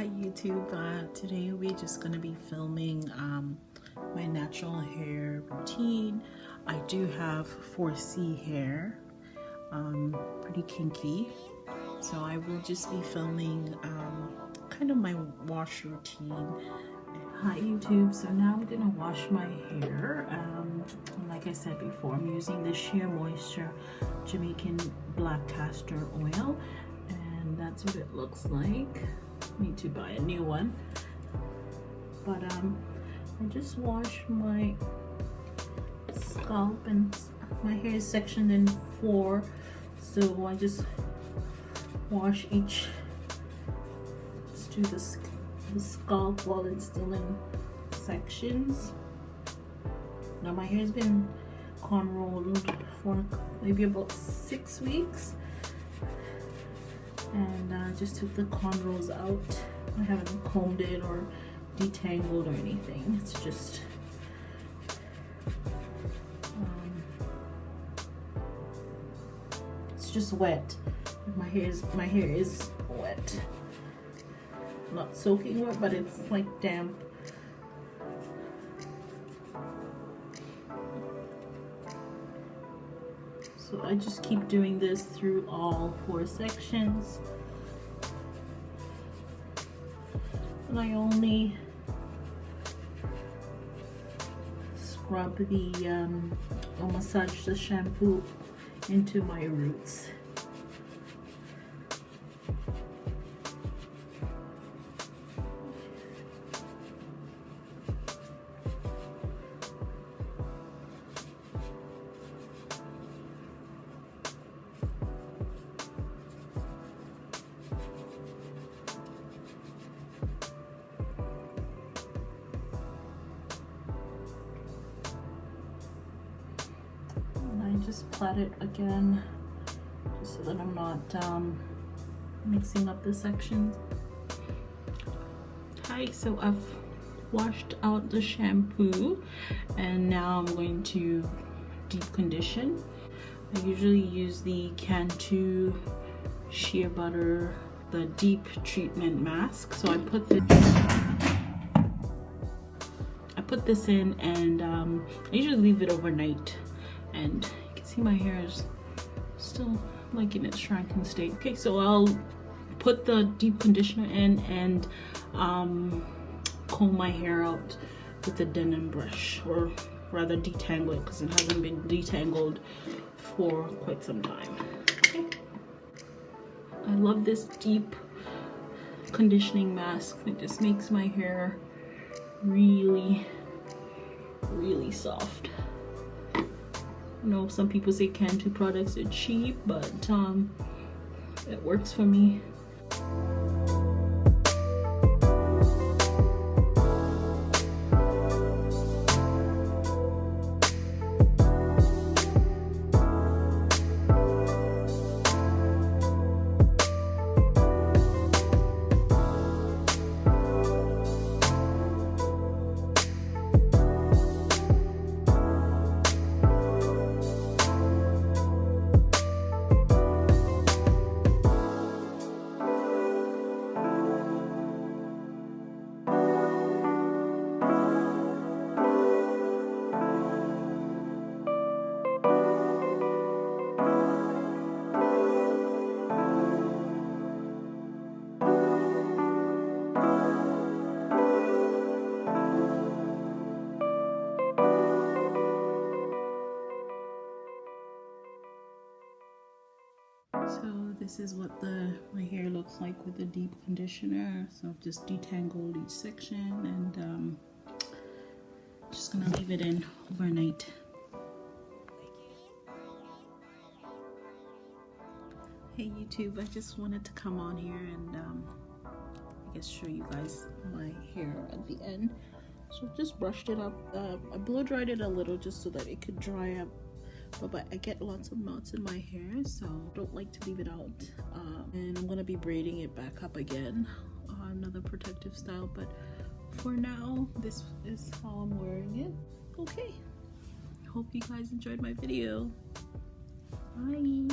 Hi YouTube, today we're just going to be filming my natural hair routine. I do have 4C hair, pretty kinky, so I will just be filming kind of my wash routine. Hi YouTube, so now I'm going to wash my hair. Like I said before, I'm using the Sheer Moisture Jamaican Black Castor Oil, and that's what it looks like. Need to buy a new one, but I just wash my scalp, and my hair is sectioned in 4, so I just wash each, just do the scalp while it's still in sections. Now my hair has been cornrowed for maybe about 6 weeks, and I just took the cornrows out. I haven't combed it or detangled or anything. It's just wet. My hair is wet. Not soaking wet, but it's like damp. So I just keep doing this through all 4 sections. And I only scrub or massage the shampoo into my roots. Just plait it again, just so that I'm not mixing up the sections. Hi, so I've washed out the shampoo, and now I'm going to deep condition. I usually use the Cantu Shea Butter, the deep treatment mask. So I put this in, and I usually leave it overnight, and see my hair is still like in its shrunken state. Okay, so I'll put the deep conditioner in and comb my hair out with a denim brush, or rather detangle it because it hasn't been detangled for quite some time. Okay. I love this deep conditioning mask. It just makes my hair really, really soft. I know some people say Cantu products are cheap, but it works for me. So this is what my hair looks like with the deep conditioner. So I've just detangled each section, and just gonna leave it in overnight. Hey YouTube, I just wanted to come on here and I guess show you guys my hair at the end. So just brushed it up. I blow dried it a little just so that it could dry up. But I get lots of knots in my hair, so don't like to leave it out. And I'm gonna be braiding it back up again, another protective style. But for now, this is how I'm wearing it. Okay, hope you guys enjoyed my video. Bye.